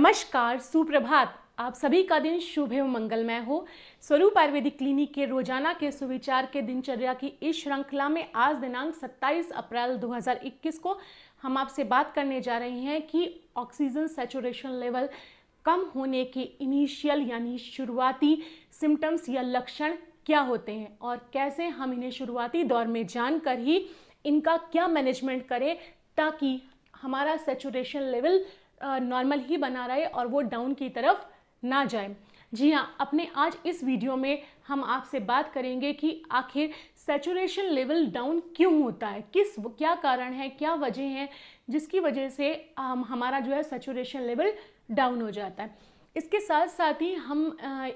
नमस्कार, सुप्रभात। आप सभी का दिन शुभ एवं मंगलमय हो। स्वरूप आयुर्वेदिक क्लिनिक के रोजाना के सुविचार के दिनचर्या की इस श्रृंखला में आज दिनांक 27 अप्रैल 2021 को हम आपसे बात करने जा रहे हैं कि ऑक्सीजन सैचुरेशन लेवल कम होने के इनिशियल यानी शुरुआती सिम्टम्स या लक्षण क्या होते हैं और कैसे हम इन्हें शुरुआती दौर में जानकर ही इनका क्या मैनेजमेंट करें ताकि हमारा सैचुरेशन लेवल नॉर्मल ही बना रहे और वो डाउन की तरफ ना जाए। जी हाँ, अपने आज इस वीडियो में हम आपसे बात करेंगे कि आखिर सैचुरेशन लेवल डाउन क्यों होता है, क्या कारण है, क्या वजह है जिसकी वजह से हमारा जो है सैचुरेशन लेवल डाउन हो जाता है। इसके साथ साथ ही हम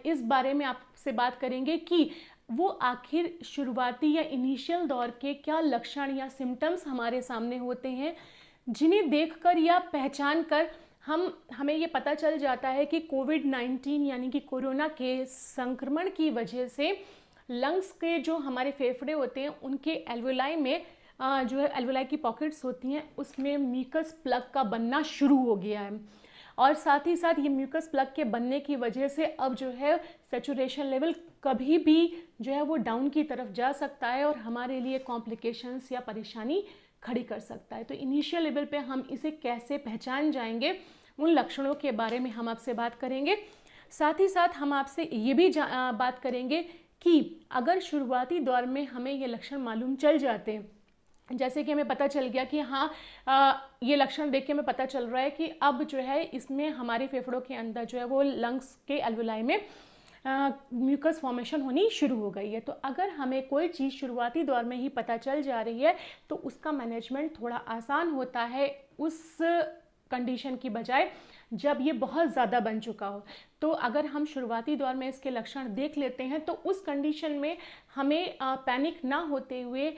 इस बारे में आपसे बात करेंगे कि वो आखिर शुरुआती या इनिशियल दौर के क्या लक्षण या सिम्टम्स हमारे सामने होते हैं जिन्हें देखकर या पहचान कर हमें ये पता चल जाता है कि कोविड-19 यानी कि कोरोना के संक्रमण की वजह से लंग्स के जो हमारे फेफड़े होते हैं उनके एल्वोलाई में जो है एल्वोलाई की पॉकेट्स होती हैं उसमें म्यूकस प्लग का बनना शुरू हो गया है और साथ ही साथ ये म्यूकस प्लग के बनने की वजह से अब जो है सैचुरेशन लेवल कभी भी जो है वो डाउन की तरफ जा सकता है और हमारे लिए कॉम्प्लिकेशंस या परेशानी खड़ी कर सकता है। तो इनिशियल लेवल पे हम इसे कैसे पहचान जाएंगे उन लक्षणों के बारे में हम आपसे बात करेंगे। साथ ही साथ हम आपसे ये भी बात करेंगे कि अगर शुरुआती दौर में हमें ये लक्षण मालूम चल जाते हैं, जैसे कि हमें पता चल गया कि हाँ ये लक्षण देख के हमें पता चल रहा है कि अब जो है इसमें हमारे फेफड़ों के अंदर जो है वो लंग्स के एल्वोलाई में म्यूकस फॉर्मेशन होनी शुरू हो गई है। तो अगर हमें कोई चीज़ शुरुआती दौर में ही पता चल जा रही है तो उसका मैनेजमेंट थोड़ा आसान होता है उस कंडीशन की बजाय जब ये बहुत ज़्यादा बन चुका हो। तो अगर हम शुरुआती दौर में इसके लक्षण देख लेते हैं तो उस कंडीशन में हमें पैनिक ना होते हुए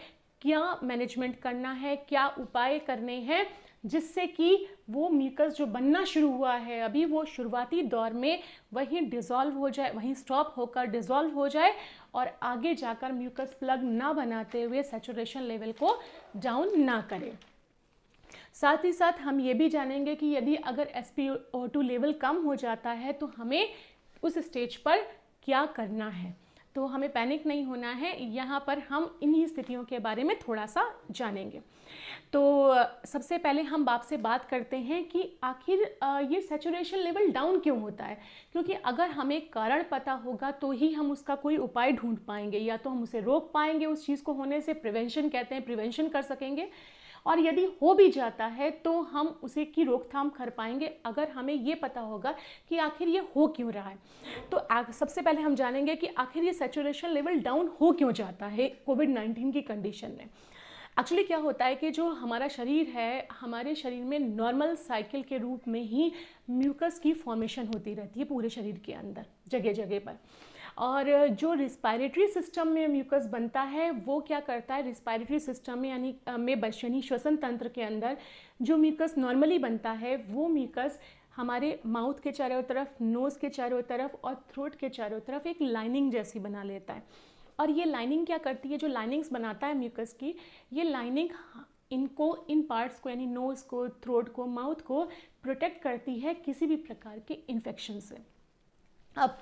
क्या मैनेजमेंट करना है, क्या उपाय करने हैं जिससे कि वो म्यूकस जो बनना शुरू हुआ है अभी वो शुरुआती दौर में वहीं डिज़ोल्व हो जाए, वहीं स्टॉप होकर डिज़ोल्व हो जाए और आगे जाकर म्यूकस प्लग ना बनाते हुए सैचुरेशन लेवल को डाउन ना करें। साथ ही साथ हम ये भी जानेंगे कि यदि अगर SpO2 लेवल कम हो जाता है तो हमें उस स्टेज पर क्या करना है। तो हमें पैनिक नहीं होना है, यहाँ पर हम इन्हीं स्थितियों के बारे में थोड़ा सा जानेंगे। तो सबसे पहले हम आपसे बात करते हैं कि आखिर ये सैचुरेशन लेवल डाउन क्यों होता है, क्योंकि अगर हमें कारण पता होगा तो ही हम उसका कोई उपाय ढूंढ पाएंगे, या तो हम उसे रोक पाएंगे, उस चीज़ को होने से प्रिवेंशन कहते हैं, प्रिवेंशन कर सकेंगे, और यदि हो भी जाता है तो हम उसे की रोकथाम कर पाएंगे अगर हमें ये पता होगा कि आखिर ये हो क्यों रहा है। तो सबसे पहले हम जानेंगे कि आखिर ये सैचुरेशन लेवल डाउन हो क्यों जाता है कोविड-19 की कंडीशन में। एक्चुअली क्या होता है कि जो हमारा शरीर है, हमारे शरीर में नॉर्मल साइकिल के रूप में ही म्यूकस की फॉर्मेशन होती रहती है पूरे शरीर के अंदर जगह जगह पर। और जो रिस्पायरेटरी सिस्टम में म्यूकस बनता है वो क्या करता है, रिस्पायरेटरी सिस्टम में यानी श्वसन तंत्र के अंदर जो म्यूकस नॉर्मली बनता है वो म्यूकस हमारे माउथ के चारों तरफ, नोज़ के चारों तरफ और थ्रोट के चारों तरफ एक लाइनिंग जैसी बना लेता है। और ये लाइनिंग क्या करती है, जो लाइनिंग्स बनाता है म्यूकस की, ये लाइनिंग इन पार्ट्स को यानी नोज़ को, थ्रोट को, माउथ को प्रोटेक्ट करती है किसी भी प्रकार के इन्फेक्शन से। अब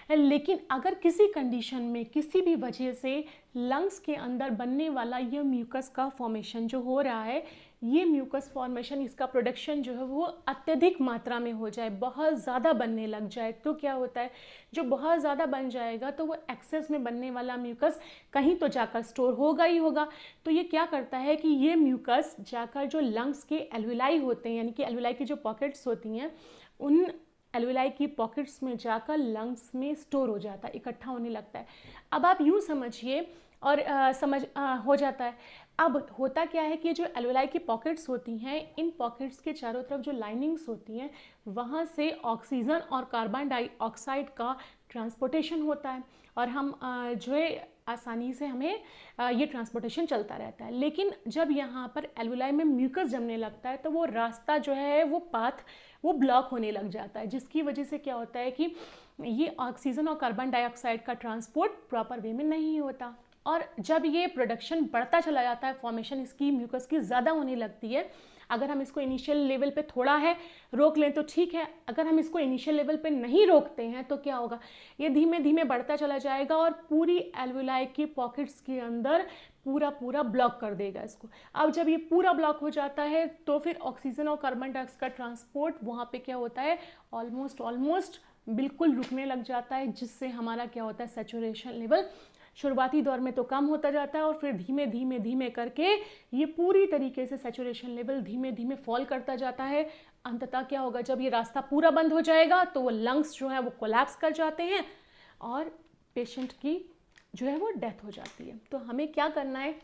लेकिन अगर किसी कंडीशन में किसी भी वजह से लंग्स के अंदर बनने वाला ये म्यूकस का फॉर्मेशन जो हो रहा है, ये म्यूकस फॉर्मेशन, इसका प्रोडक्शन जो है वो अत्यधिक मात्रा में हो जाए, बहुत ज़्यादा बनने लग जाए, तो क्या होता है, जो बहुत ज़्यादा बन जाएगा तो वो एक्सेस में बनने वाला म्यूकस कहीं तो जाकर स्टोर होगा ही होगा। तो ये क्या करता है कि ये म्यूकस जाकर जो लंग्स के एल्वोलाई होते हैं यानी कि एल्वोलाई की जो पॉकेट्स होती हैं उन एल्वोलाई की पॉकेट्स में जाकर लंग्स में स्टोर हो जाता है, इकट्ठा होने लगता है। अब आप यूँ समझिए और हो जाता है। अब होता क्या है कि जो एल्वोलाई की पॉकेट्स होती हैं, इन पॉकेट्स के चारों तरफ जो लाइनिंग्स होती हैं वहाँ से ऑक्सीजन और कार्बन डाइऑक्साइड का ट्रांसपोर्टेशन होता है और हम जो है आसानी से हमें ये ट्रांसपोर्टेशन चलता रहता है। लेकिन जब यहाँ पर एल्वोलाई में म्यूकस जमने लगता है तो वो रास्ता जो है वो पाथ वो ब्लॉक होने लग जाता है, जिसकी वजह से क्या होता है कि ये ऑक्सीजन और कार्बन डाइऑक्साइड का ट्रांसपोर्ट प्रॉपर वे में नहीं होता और जब ये प्रोडक्शन बढ़ता चला जाता है, फॉर्मेशन इसकी म्यूकस की ज़्यादा होने लगती है, अगर हम इसको इनिशियल लेवल पे थोड़ा है रोक लें तो ठीक है, अगर हम इसको इनिशियल लेवल पे नहीं रोकते हैं तो क्या होगा, ये धीमे धीमे बढ़ता चला जाएगा और पूरी एल्वेलाई की पॉकेट्स के अंदर पूरा ब्लॉक कर देगा इसको। अब जब ये पूरा ब्लॉक हो जाता है तो फिर ऑक्सीजन और कार्बन डाइऑक्साइड का ट्रांसपोर्ट वहाँ पे क्या होता है, ऑलमोस्ट बिल्कुल रुकने लग जाता है, जिससे हमारा क्या होता है, सैचुरेशन लेवल शुरुआती दौर में तो कम होता जाता है और फिर धीमे धीमे करके ये पूरी तरीके से सैचुरेशन लेवल धीमे धीमे फॉल करता जाता है। अंततः क्या होगा, जब ये रास्ता पूरा बंद हो जाएगा तो वो लंग्स जो है वो कोलैप्स कर जाते हैं और पेशेंट की जो है वो डेथ हो जाती है। तो हमें क्या करना है,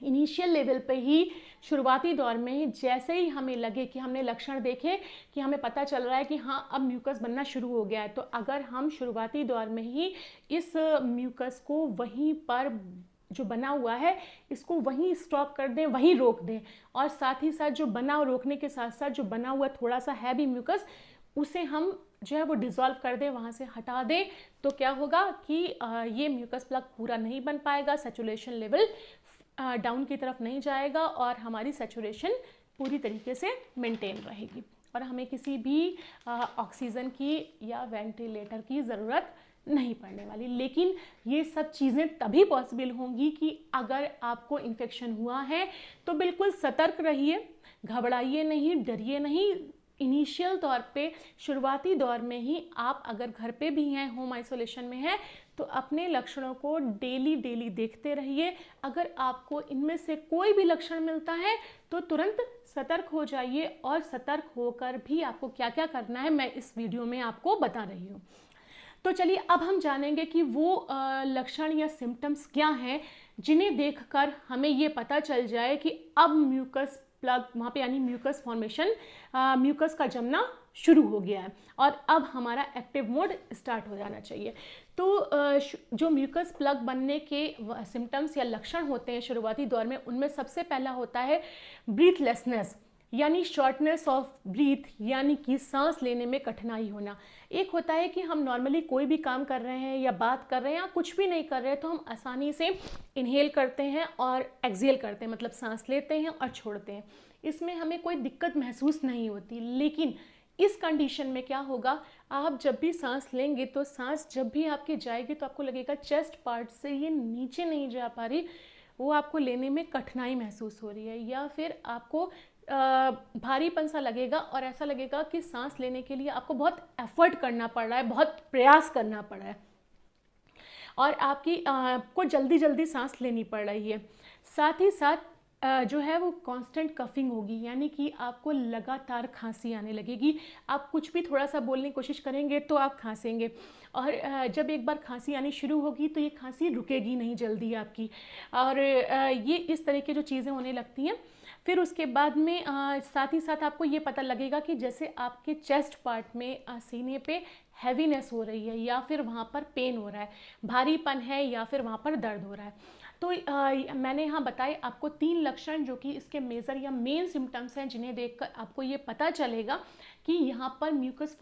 इनिशियल लेवल पे ही शुरुआती दौर में ही जैसे ही हमें लगे कि हमने लक्षण देखे कि हमें पता चल रहा है कि हाँ अब म्यूकस बनना शुरू हो गया है, तो अगर हम शुरुआती दौर में ही इस म्यूकस को वहीं पर जो बना हुआ है इसको वहीं स्टॉप कर दें, वहीं रोक दें, और साथ ही साथ जो बना रोकने के साथ साथ जो बना हुआ थोड़ा सा हैवी म्यूकस उसे हम जो है वो डिज़ोल्व कर दें, वहाँ से हटा दें, तो क्या होगा कि ये म्यूकस प्लग पूरा नहीं बन पाएगा, सैचुरेशन लेवल डाउन की तरफ नहीं जाएगा और हमारी सैचुरेशन पूरी तरीके से मेंटेन रहेगी और हमें किसी भी ऑक्सीजन की या वेंटिलेटर की ज़रूरत नहीं पड़ने वाली। लेकिन ये सब चीज़ें तभी पॉसिबल होंगी कि अगर आपको इन्फेक्शन हुआ है तो बिल्कुल सतर्क रहिए, घबराइए नहीं, डरिए नहीं। इनिशियल तौर पे शुरुआती दौर में ही आप अगर घर पे भी हैं, होम आइसोलेशन में हैं, तो अपने लक्षणों को डेली देखते रहिए। अगर आपको इनमें से कोई भी लक्षण मिलता है तो तुरंत सतर्क हो जाइए और सतर्क होकर भी आपको क्या क्या करना है मैं इस वीडियो में आपको बता रही हूँ। तो चलिए अब हम जानेंगे कि वो लक्षण या सिम्टम्स क्या हैं जिन्हें देखकर हमें ये पता चल जाए कि अब म्यूकस प्लग वहाँ पे यानी म्यूकस फॉर्मेशन, म्यूकस का जमना शुरू हो गया है और अब हमारा एक्टिव मोड स्टार्ट हो जाना चाहिए। तो जो म्यूकस प्लग बनने के सिम्टम्स या लक्षण होते हैं शुरुआती दौर में, उनमें सबसे पहला होता है ब्रीथलेसनेस यानी शॉर्टनेस ऑफ ब्रीथ, यानी कि सांस लेने में कठिनाई होना। एक होता है कि हम नॉर्मली कोई भी काम कर रहे हैं या बात कर रहे हैं या कुछ भी नहीं कर रहे हैं तो हम आसानी से इनहेल करते हैं और एक्सहेल करते हैं, मतलब सांस लेते हैं और छोड़ते हैं, इसमें हमें कोई दिक्कत महसूस नहीं होती। लेकिन इस कंडीशन में क्या होगा, आप जब भी सांस लेंगे तो सांस जब भी आपकी जाएगी तो आपको लगेगा चेस्ट पार्ट से ये नीचे नहीं जा पा रही, वो आपको लेने में कठिनाई महसूस हो रही है या फिर आपको भारीपन सा लगेगा और ऐसा लगेगा कि सांस लेने के लिए आपको बहुत एफर्ट करना पड़ रहा है, बहुत प्रयास करना पड़ रहा है और आपकी को जल्दी सांस लेनी पड़ रही है। साथ ही साथ जो है वो कांस्टेंट कफिंग होगी, यानी कि आपको लगातार खांसी आने लगेगी। आप कुछ भी थोड़ा सा बोलने की कोशिश करेंगे तो आप खांसेंगे और जब एक बार खांसी आनी शुरू होगी तो ये खांसी रुकेगी नहीं जल्दी आपकी, और ये इस तरह की जो चीज़ें होने लगती हैं। फिर उसके बाद में साथ ही साथ आपको ये पता लगेगा कि जैसे आपके चेस्ट पार्ट में सीने पे हैवीनेस हो रही है या फिर वहाँ पर पेन हो रहा है, भारीपन है या फिर वहाँ पर दर्द हो रहा है। तो मैंने यहाँ बताए आपको 3 लक्षण जो कि इसके मेजर या मेन सिम्टम्स हैं, जिन्हें देखकर आपको ये पता चलेगा कि यहाँ पर म्यूकस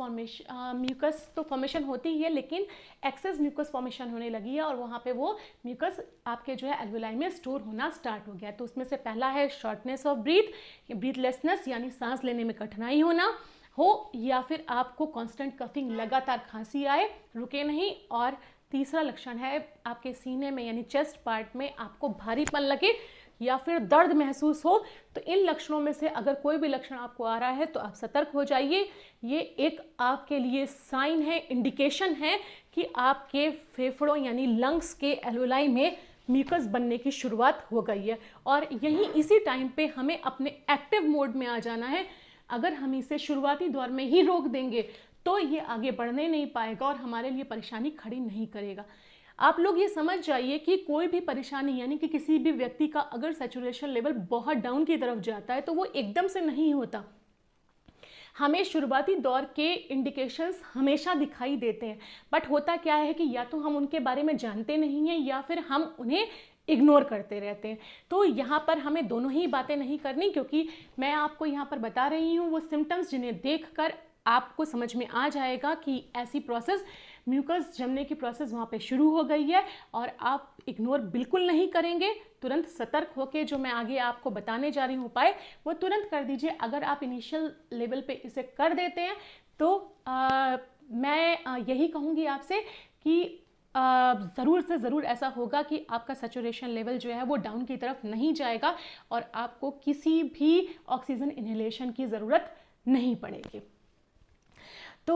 तो फॉर्मेशन होती ही है लेकिन एक्सेस म्यूकस फॉर्मेशन होने लगी है और वहाँ पे वो म्यूकस आपके जो है एल्वेलाई में स्टोर होना स्टार्ट हो गया है। तो उसमें से पहला है शॉर्टनेस ऑफ ब्रीथलेसनेस यानी सांस लेने में कठिनाई होना हो या फिर आपको कांस्टेंट कफिंग, लगातार खांसी आए, रुके नहीं, और तीसरा लक्षण है आपके सीने में यानी चेस्ट पार्ट में आपको भारीपन लगे या फिर दर्द महसूस हो। तो इन लक्षणों में से अगर कोई भी लक्षण आपको आ रहा है तो आप सतर्क हो जाइए। ये एक आपके लिए साइन है, इंडिकेशन है कि आपके फेफड़ों यानी लंग्स के एल्वेलाई में म्यूकस बनने की शुरुआत हो गई है और यहीं इसी टाइम पे हमें अपने एक्टिव मोड में आ जाना है। अगर हम इसे शुरुआती दौर में ही रोक देंगे तो ये आगे बढ़ने नहीं पाएगा और हमारे लिए परेशानी खड़ी नहीं करेगा। आप लोग ये समझ जाइए कि कोई भी परेशानी यानी कि किसी भी व्यक्ति का अगर सैचुरेशन लेवल बहुत डाउन की तरफ जाता है तो वो एकदम से नहीं होता। हमें शुरुआती दौर के इंडिकेशंस हमेशा दिखाई देते हैं, बट होता क्या है कि या तो हम उनके बारे में जानते नहीं हैं या फिर हम उन्हें इग्नोर करते रहते हैं। तो यहाँ पर हमें दोनों ही बातें नहीं करनी, क्योंकि मैं आपको यहाँ पर बता रही हूँ वो सिम्टम्स जिन्हें देखकर आपको समझ में आ जाएगा कि ऐसी प्रोसेस म्यूकस जमने की प्रोसेस वहाँ पे शुरू हो गई है और आप इग्नोर बिल्कुल नहीं करेंगे। तुरंत सतर्क होकर जो मैं आगे आपको बताने जा रही हूँ उपाय, वो तुरंत कर दीजिए। अगर आप इनिशियल लेवल पे इसे कर देते हैं तो मैं यही कहूँगी आपसे कि ज़रूर से ज़रूर ऐसा होगा कि आपका सैचुरेशन लेवल जो है वो डाउन की तरफ नहीं जाएगा और आपको किसी भी ऑक्सीजन इनहेलेशन की ज़रूरत नहीं पड़ेगी। तो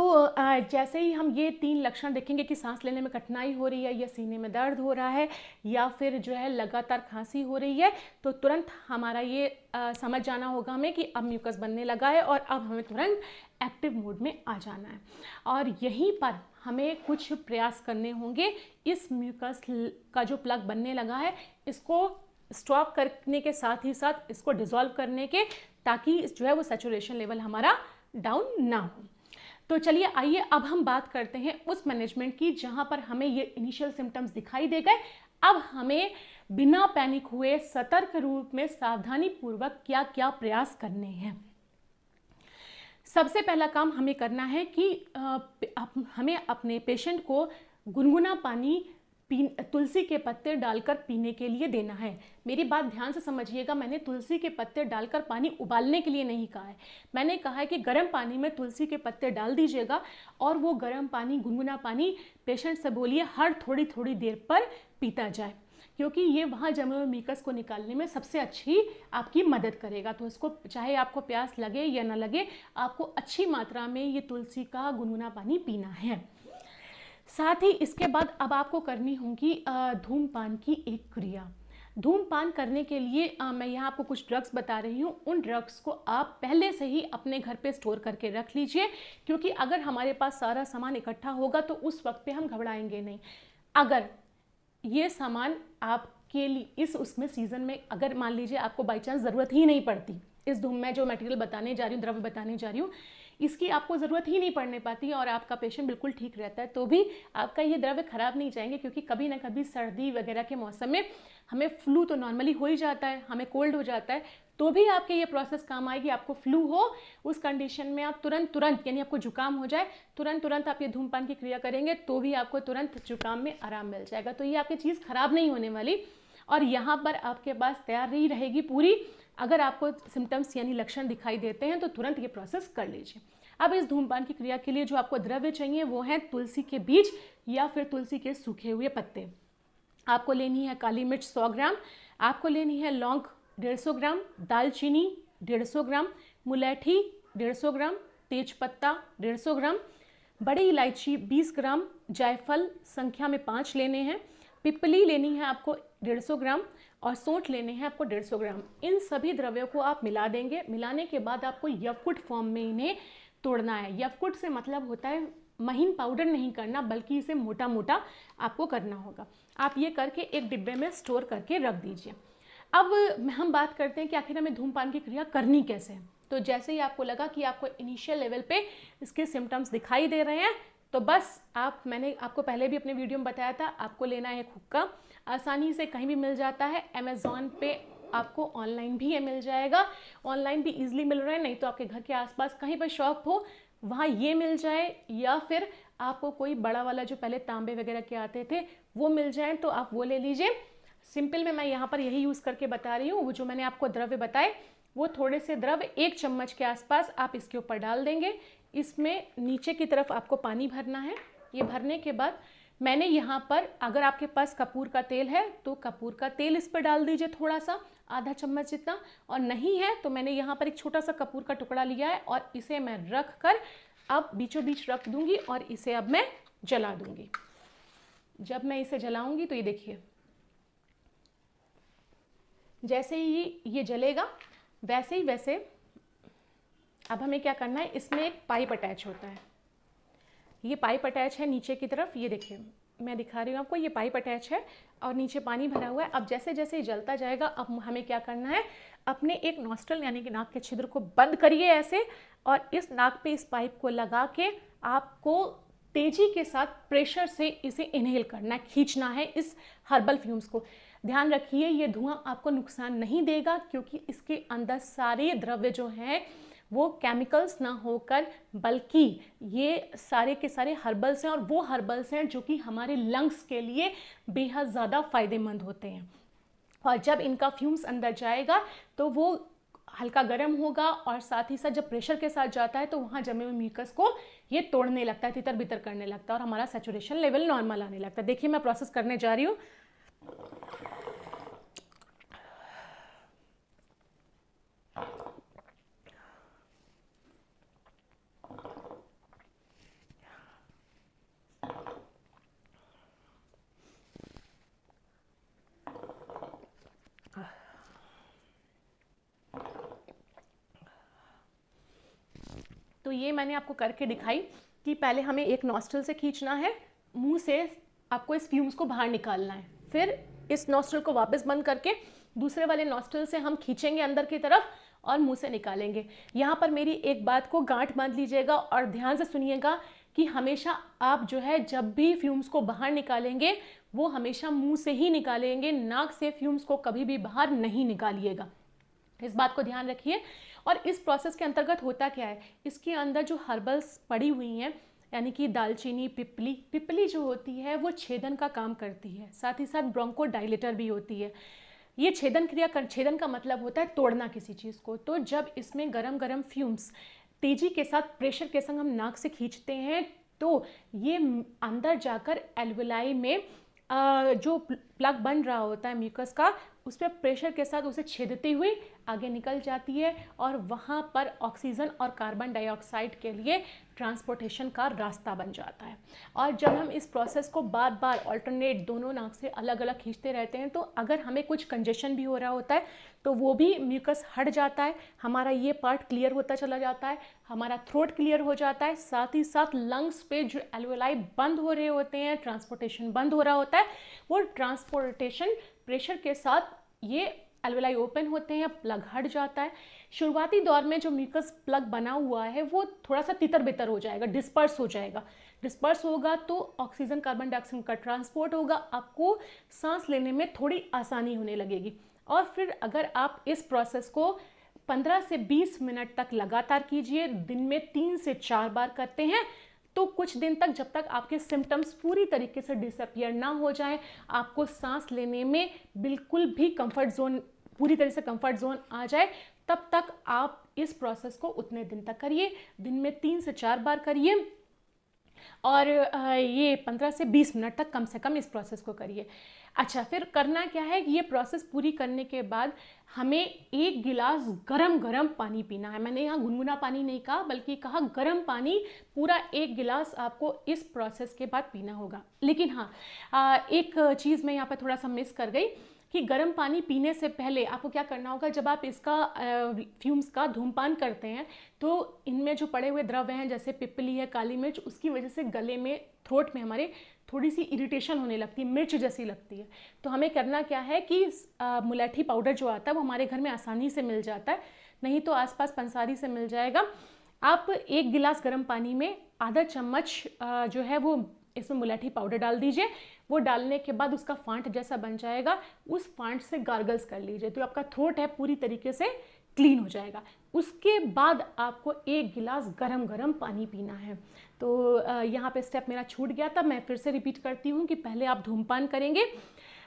जैसे ही हम ये 3 लक्षण देखेंगे कि सांस लेने में कठिनाई हो रही है या सीने में दर्द हो रहा है या फिर जो है लगातार खांसी हो रही है, तो तुरंत हमारा ये समझ जाना होगा हमें कि अब म्यूकस बनने लगा है और अब हमें तुरंत एक्टिव मोड में आ जाना है। और यहीं पर हमें कुछ प्रयास करने होंगे इस म्यूकस का जो प्लग बनने लगा है इसको स्टॉप करने के साथ ही साथ इसको डिसॉल्व करने के, ताकि जो है वो सैचुरेशन लेवल हमारा डाउन ना हो। तो चलिए आइए अब हम बात करते हैं उस मैनेजमेंट की जहां पर हमें ये इनिशियल सिम्टम्स दिखाई दे गए। अब हमें बिना पैनिक हुए सतर्क रूप में सावधानी पूर्वक क्या क्या प्रयास करने हैं। सबसे पहला काम हमें करना है कि हमें अपने पेशेंट को गुनगुना पानी तुलसी के पत्ते डालकर पीने के लिए देना है। मेरी बात ध्यान से समझिएगा, मैंने तुलसी के पत्ते डालकर पानी उबालने के लिए नहीं कहा है। मैंने कहा है कि गर्म पानी में तुलसी के पत्ते डाल दीजिएगा और वो गर्म पानी, गुनगुना पानी पेशेंट से बोलिए हर थोड़ी थोड़ी देर पर पीता जाए, क्योंकि ये वहाँ जमे हुए म्यूकस को निकालने में सबसे अच्छी आपकी मदद करेगा। तो इसको चाहे आपको प्यास लगे या ना लगे, आपको अच्छी मात्रा में ये तुलसी का गुनगुना पानी पीना है। साथ ही इसके बाद अब आपको करनी होगी धूमपान की एक क्रिया। धूमपान करने के लिए मैं यहाँ आपको कुछ ड्रग्स बता रही हूँ। उन ड्रग्स को आप पहले से ही अपने घर पे स्टोर करके रख लीजिए, क्योंकि अगर हमारे पास सारा सामान इकट्ठा होगा तो उस वक्त पे हम घबराएंगे नहीं। अगर ये सामान आपके लिए उसमें सीज़न में अगर मान लीजिए आपको बाई चांस ज़रूरत ही नहीं पड़ती, इस धूम में जो मटेरियल बताने जा रही हूँ, द्रव्य बताने जा रही हूँ, इसकी आपको ज़रूरत ही नहीं पड़ने पाती और आपका पेशेंट बिल्कुल ठीक रहता है, तो भी आपका ये द्रव्य खराब नहीं जाएंगे। क्योंकि कभी ना कभी सर्दी वगैरह के मौसम में हमें फ्लू तो नॉर्मली हो ही जाता है, हमें कोल्ड हो जाता है, तो भी आपके ये प्रोसेस काम आएगी। आपको फ्लू हो उस कंडीशन में आप तुरंत यानी आपको जुकाम हो जाए, तुरंत आप ये धूमपान की क्रिया करेंगे तो भी आपको तुरंत जुकाम में आराम मिल जाएगा। तो ये आपकी चीज़ खराब नहीं होने वाली और यहाँ पर आपके पास तैयारी रहेगी पूरी। अगर आपको सिम्टम्स यानी लक्षण दिखाई देते हैं तो तुरंत ये प्रोसेस कर लीजिए। अब इस धूमपान की क्रिया के लिए जो आपको द्रव्य चाहिए वो है तुलसी के बीज या फिर तुलसी के सूखे हुए पत्ते। आपको लेनी है काली मिर्च 100 ग्राम, आपको लेनी है लौंग 150 ग्राम, दालचीनी 150 ग्राम, मुलैठी 150 ग्राम, तेजपत्ता 150 ग्राम, बड़ी इलायची 20 ग्राम, जायफल संख्या में 5 लेने हैं, पिपली लेनी है आपको 150 ग्राम और सौंठ लेने हैं आपको 150 ग्राम। इन सभी द्रव्यों को आप मिला देंगे। मिलाने के बाद आपको यवकुट फॉर्म में इन्हें तोड़ना है। यवकुट से मतलब होता है महीन पाउडर नहीं करना, बल्कि इसे मोटा मोटा आपको करना होगा। आप ये करके एक डिब्बे में स्टोर करके रख दीजिए। अब हम बात करते हैं कि आखिर हमें धूमपान की क्रिया करनी कैसे है। तो जैसे ही आपको लगा कि आपको इनिशियल लेवल पे इसके सिम्टम्स दिखाई दे रहे हैं, तो बस मैंने आपको पहले भी अपने वीडियो में बताया था, आपको लेना है हुक्का। आसानी से कहीं भी मिल जाता है, अमेज़ॉन पे आपको ऑनलाइन भी ये मिल जाएगा, ऑनलाइन भी इजीली मिल रहा है, नहीं तो आपके घर के आसपास कहीं पर शॉप हो वहाँ ये मिल जाए, या फिर आपको कोई बड़ा वाला जो पहले तांबे वगैरह के आते थे वो मिल जाए तो आप वो ले लीजिए। सिंपल में मैं यहाँ पर यही यूज़ करके बता रही हूँ। वो जो मैंने आपको द्रव्य बताए वो थोड़े से द्रव्य 1 चम्मच के आसपास आप इसके ऊपर डाल देंगे। इसमें नीचे की तरफ आपको पानी भरना है। ये भरने के बाद मैंने यहाँ पर, अगर आपके पास कपूर का तेल है तो कपूर का तेल इस पर डाल दीजिए, थोड़ा सा, आधा चम्मच जितना, और नहीं है तो मैंने यहाँ पर एक छोटा सा कपूर का टुकड़ा लिया है और इसे मैं रख कर अब बीचों बीच रख दूंगी और इसे अब मैं जला दूंगी। जब मैं इसे जलाऊंगी तो ये देखिए, जैसे ही ये जलेगा वैसे अब हमें क्या करना है, इसमें एक पाइप अटैच होता है। ये पाइप अटैच है नीचे की तरफ, ये देखिए मैं दिखा रही हूँ आपको, ये पाइप अटैच है और नीचे पानी भरा हुआ है। अब जैसे जैसे ये जलता जाएगा, अब हमें क्या करना है, अपने एक नॉस्ट्रल यानी कि नाक के छिद्र को बंद करिए ऐसे, और इस नाक पे इस पाइप को लगा के आपको तेजी के साथ प्रेशर से इसे इनहेल करना है, खींचना है इस हर्बल फ्यूम्स को। ध्यान रखिए ये धुआं आपको नुकसान नहीं देगा, क्योंकि इसके अंदर सारे द्रव्य जो हैं वो केमिकल्स ना होकर बल्कि ये सारे के सारे हर्बल्स हैं, और वो हर्बल्स हैं जो कि हमारे लंग्स के लिए बेहद ज़्यादा फायदेमंद होते हैं। और जब इनका फ्यूम्स अंदर जाएगा तो वो हल्का गर्म होगा, और साथ ही साथ जब प्रेशर के साथ जाता है तो वहाँ जमे हुए म्यूकस को ये तोड़ने लगता है, तितर बितर करने लगता है, और हमारा सैचुरेशन लेवल नॉर्मल आने लगता है। देखिए मैं प्रोसेस करने जा रही हूँ। तो ये मैंने आपको करके दिखाई कि पहले हमें एक नॉस्ट्रल से खींचना है, मुंह से आपको इस फ्यूम्स को बाहर निकालना है, फिर इस नॉस्ट्रल को वापस बंद करके दूसरे वाले नॉस्ट्रल से हम खींचेंगे अंदर की तरफ और मुंह से निकालेंगे। यहाँ पर मेरी एक बात को गांठ बांध लीजिएगा और ध्यान से सुनिएगा कि हमेशा आप जो है जब भी फ्यूम्स को बाहर निकालेंगे वो हमेशा मुंह से ही निकालेंगे, नाक से फ्यूम्स को कभी भी बाहर नहीं निकालिएगा। इस बात को ध्यान रखिए। और इस प्रोसेस के अंतर्गत होता क्या है, इसके अंदर जो हर्बल्स पड़ी हुई हैं यानी कि दालचीनी, पिपली जो होती है वो छेदन का काम करती है, साथ ही साथ ब्रोंको डायलेटर भी होती है। ये छेदन का मतलब होता है तोड़ना किसी चीज़ को। तो जब इसमें गरम गरम फ्यूम्स तेजी के साथ प्रेशर के संग हम नाक से खींचते हैं तो ये अंदर जाकर एल्वेलाई में जो प्लग बन रहा होता है म्यूकस का, उस पर प्रेशर के साथ उसे छेदते हुए आगे निकल जाती है, और वहाँ पर ऑक्सीजन और कार्बन डाइऑक्साइड के लिए ट्रांसपोर्टेशन का रास्ता बन जाता है। और जब हम इस प्रोसेस को बार बार ऑल्टरनेट दोनों नाक से अलग अलग खींचते रहते हैं तो अगर हमें कुछ कंजेशन भी हो रहा होता है तो वो भी म्यूकस हट जाता है, हमारा ये पार्ट क्लियर होता चला जाता है, हमारा थ्रोट क्लियर हो जाता है, साथ ही साथ लंग्स पे जो एल्वेलाई बंद हो रहे होते हैं, ट्रांसपोर्टेशन बंद हो रहा होता है, वो ट्रांसपोर्टेशन प्रेशर के साथ ये एल्वेलाई ओपन होते हैं, प्लग हट जाता है। शुरुआती दौर में जो म्यूकस प्लग बना हुआ है वो थोड़ा सा तितर बितर हो जाएगा, डिस्पर्स हो जाएगा। डिस्पर्स होगा तो ऑक्सीजन कार्बन डाइऑक्साइड का ट्रांसपोर्ट होगा, आपको सांस लेने में थोड़ी आसानी होने लगेगी। और फिर अगर आप इस प्रोसेस को 15 से 20 मिनट तक लगातार कीजिए, दिन में 3 से 4 बार करते हैं, तो कुछ दिन तक, जब तक आपके सिम्टम्स पूरी तरीके से डिसअपियर ना हो जाए, आपको सांस लेने में बिल्कुल भी कंफर्ट जोन, पूरी तरह से कंफर्ट जोन आ जाए, तब तक आप इस प्रोसेस को उतने दिन तक करिए। दिन में 3 से 4 बार करिए और ये 15 से 20 मिनट तक कम से कम इस प्रोसेस को करिए। अच्छा, फिर करना क्या है कि ये प्रोसेस पूरी करने के बाद हमें 1 गिलास गरम गरम पानी पीना है। मैंने यहाँ गुनगुना पानी नहीं कहा, बल्कि कहा गरम पानी, पूरा 1 गिलास आपको इस प्रोसेस के बाद पीना होगा। लेकिन हाँ, एक चीज़ मैं यहाँ पर थोड़ा सा मिस कर गई कि गर्म पानी पीने से पहले आपको क्या करना होगा। जब आप इसका फ्यूम्स का धूमपान करते हैं तो इनमें जो पड़े हुए द्रव्य हैं, जैसे पिपली है, काली मिर्च, उसकी वजह से गले में, थ्रोट में हमारे थोड़ी सी इरिटेशन होने लगती है, मिर्च जैसी लगती है। तो हमें करना क्या है कि मुलैठी पाउडर जो आता है वो हमारे घर में आसानी से मिल जाता है, नहीं तो आसपास पंसारी से मिल जाएगा। आप 1 गिलास गर्म पानी में आधा चम्मच जो है वो इसमें मुलैठी पाउडर डाल दीजिए। वो डालने के बाद उसका फांट जैसा बन जाएगा, उस फांट से गार्गल्स कर लीजिए, तो आपका थ्रोट है पूरी तरीके से क्लीन हो जाएगा। उसके बाद आपको 1 गिलास गरम गरम पानी पीना है। तो यहाँ पे स्टेप मेरा छूट गया था, मैं फिर से रिपीट करती हूँ कि पहले आप धूमपान करेंगे,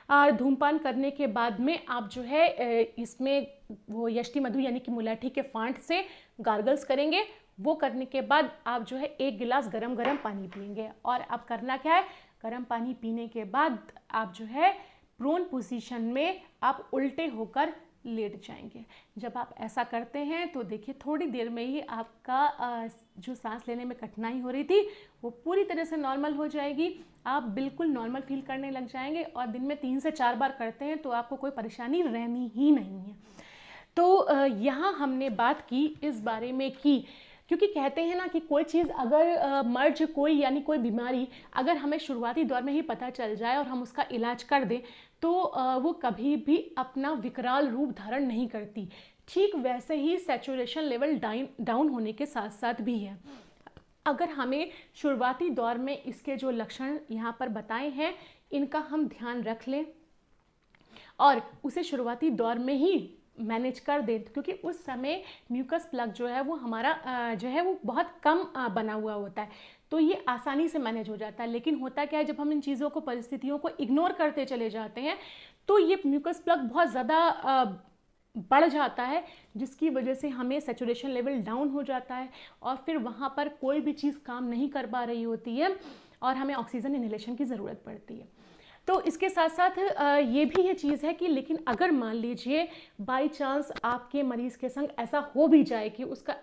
और धूमपान करने के बाद में आप जो है इसमें वो यष्टि मधु यानी कि मुलैठी के फांट से गार्गल्स करेंगे। वो करने के बाद आप जो है 1 गिलास गरम गरम पानी पिएंगे। और अब करना क्या है, गरम पानी पीने के बाद आप जो है प्रोन पोजीशन में आप उल्टे होकर लेट जाएंगे। जब आप ऐसा करते हैं तो देखिए थोड़ी देर में ही आपका जो सांस लेने में कठिनाई हो रही थी वो पूरी तरह से नॉर्मल हो जाएगी। आप बिल्कुल नॉर्मल फील करने लग जाएंगे, और दिन में 3 से 4 बार करते हैं तो आपको कोई परेशानी रहनी ही नहीं है। तो यहाँ हमने बात की इस बारे में कि क्योंकि कहते हैं ना कि कोई चीज़ अगर मर्ज कोई यानी कोई बीमारी अगर हमें शुरुआती दौर में ही पता चल जाए और हम उसका इलाज कर दें तो वो कभी भी अपना विकराल रूप धारण नहीं करती। ठीक वैसे ही सैचुरेशन लेवल डाउन होने के साथ साथ भी है। अगर हमें शुरुआती दौर में इसके जो लक्षण यहाँ पर बताए हैं इनका हम ध्यान रख लें और उसे शुरुआती दौर में ही मैनेज कर दें, क्योंकि उस समय म्यूकस प्लग जो है वो हमारा जो है वो बहुत कम बना हुआ होता है, तो ये आसानी से मैनेज हो जाता है। लेकिन होता क्या है, जब हम इन चीज़ों को, परिस्थितियों को इग्नोर करते चले जाते हैं तो ये म्यूकस प्लग बहुत ज़्यादा बढ़ जाता है, जिसकी वजह से हमें सैचुरेशन लेवल डाउन हो जाता है और फिर वहाँ पर कोई भी चीज़ काम नहीं कर पा रही होती है और हमें ऑक्सीजन इनहेलेशन की ज़रूरत पड़ती है। तो इसके साथ साथ ये भी ये चीज़ है कि लेकिन अगर मान लीजिए बाय चांस आपके मरीज़ के संग ऐसा हो भी जाए कि उसका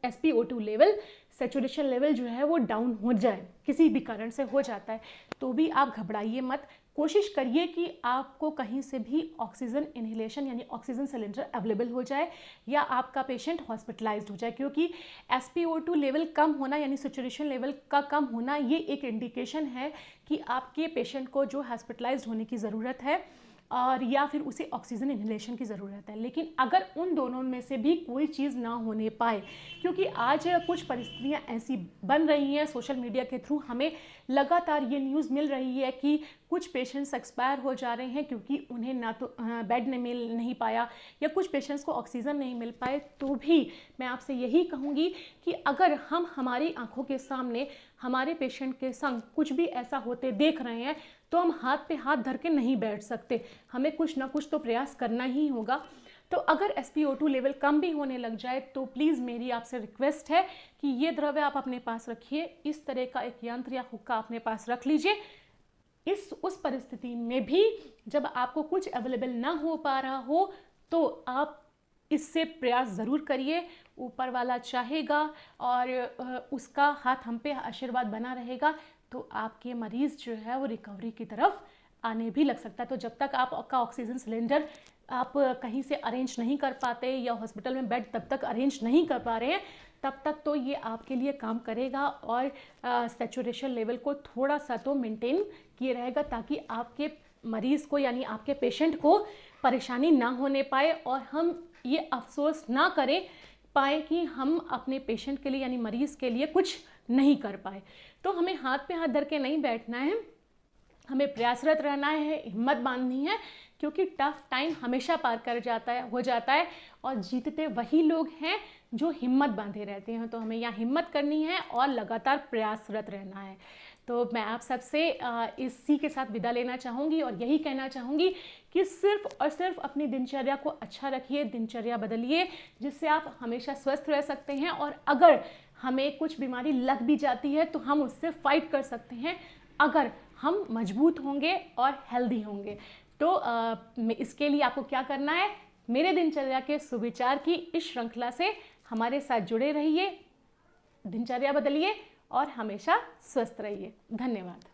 SpO2 लेवल, सैचुरेशन लेवल जो है वो डाउन हो जाए, किसी भी कारण से हो जाता है, तो भी आप घबराइए मत। कोशिश करिए कि आपको कहीं से भी ऑक्सीजन इनहेलेशन यानी ऑक्सीजन सिलेंडर अवेलेबल हो जाए या आपका पेशेंट हॉस्पिटलाइज्ड हो जाए, क्योंकि SpO2 लेवल कम होना यानी सैचुरेशन लेवल का कम होना ये एक इंडिकेशन है कि आपके पेशेंट को जो हॉस्पिटलाइज्ड होने की ज़रूरत है और या फिर उसे ऑक्सीजन इनहेलेशन की ज़रूरत है। लेकिन अगर उन दोनों में से भी कोई चीज़ ना होने पाए, क्योंकि आज कुछ परिस्थितियां ऐसी बन रही हैं, सोशल मीडिया के थ्रू हमें लगातार ये न्यूज़ मिल रही है कि कुछ पेशेंट्स एक्सपायर हो जा रहे हैं क्योंकि उन्हें ना तो बेड ने मिल नहीं पाया या कुछ पेशेंट्स को ऑक्सीजन नहीं मिल पाए। तो भी मैं आपसे यही कहूँगी कि अगर हम हमारी आंखों के सामने हमारे पेशेंट के संग कुछ भी ऐसा होते देख रहे हैं तो हम हाथ पे हाथ धर के नहीं बैठ सकते, हमें कुछ ना कुछ तो प्रयास करना ही होगा। तो अगर SpO2 लेवल कम भी होने लग जाए तो प्लीज़ मेरी आपसे रिक्वेस्ट है कि ये द्रव्य आप अपने पास रखिए, इस तरह का एक यंत्र या हुक्का अपने पास रख लीजिए। उस परिस्थिति में भी जब आपको कुछ अवेलेबल ना हो पा रहा हो तो आप इससे प्रयास ज़रूर करिए, ऊपर वाला चाहेगा और उसका हाथ हम पे आशीर्वाद बना रहेगा तो आपके मरीज़ जो है वो रिकवरी की तरफ आने भी लग सकता है। तो जब तक आपका ऑक्सीजन सिलेंडर आप कहीं से अरेंज नहीं कर पाते या हॉस्पिटल में बेड तब तक अरेंज नहीं कर पा रहे हैं, तब तक तो ये आपके लिए काम करेगा और सैचुरेशन लेवल को थोड़ा सा तो मेंटेन किए रहेगा ताकि आपके मरीज़ को यानी आपके पेशेंट को परेशानी ना होने पाए और हम ये अफसोस ना करें पाए कि हम अपने पेशेंट के लिए यानी मरीज़ के लिए कुछ नहीं कर पाए। तो हमें हाथ पे हाथ धर के नहीं बैठना है, हमें प्रयासरत रहना है, हिम्मत बांधनी है, क्योंकि टफ टाइम हमेशा पार हो जाता है और जीतते वही लोग हैं जो हिम्मत बांधे रहते हैं। तो हमें यहाँ हिम्मत करनी है और लगातार प्रयासरत रहना है। तो मैं आप सबसे इसी के साथ विदा लेना चाहूँगी और यही कहना चाहूँगी कि सिर्फ और सिर्फ अपनी दिनचर्या को अच्छा रखिए, दिनचर्या बदलिए, जिससे आप हमेशा स्वस्थ रह सकते हैं और अगर हमें कुछ बीमारी लग भी जाती है तो हम उससे फाइट कर सकते हैं अगर हम मजबूत होंगे और हेल्दी होंगे। तो इसके लिए आपको क्या करना है, मेरे दिनचर्या के सुविचार की इस श्रृंखला से हमारे साथ जुड़े रहिए, दिनचर्या बदलिए और हमेशा स्वस्थ रहिए। धन्यवाद।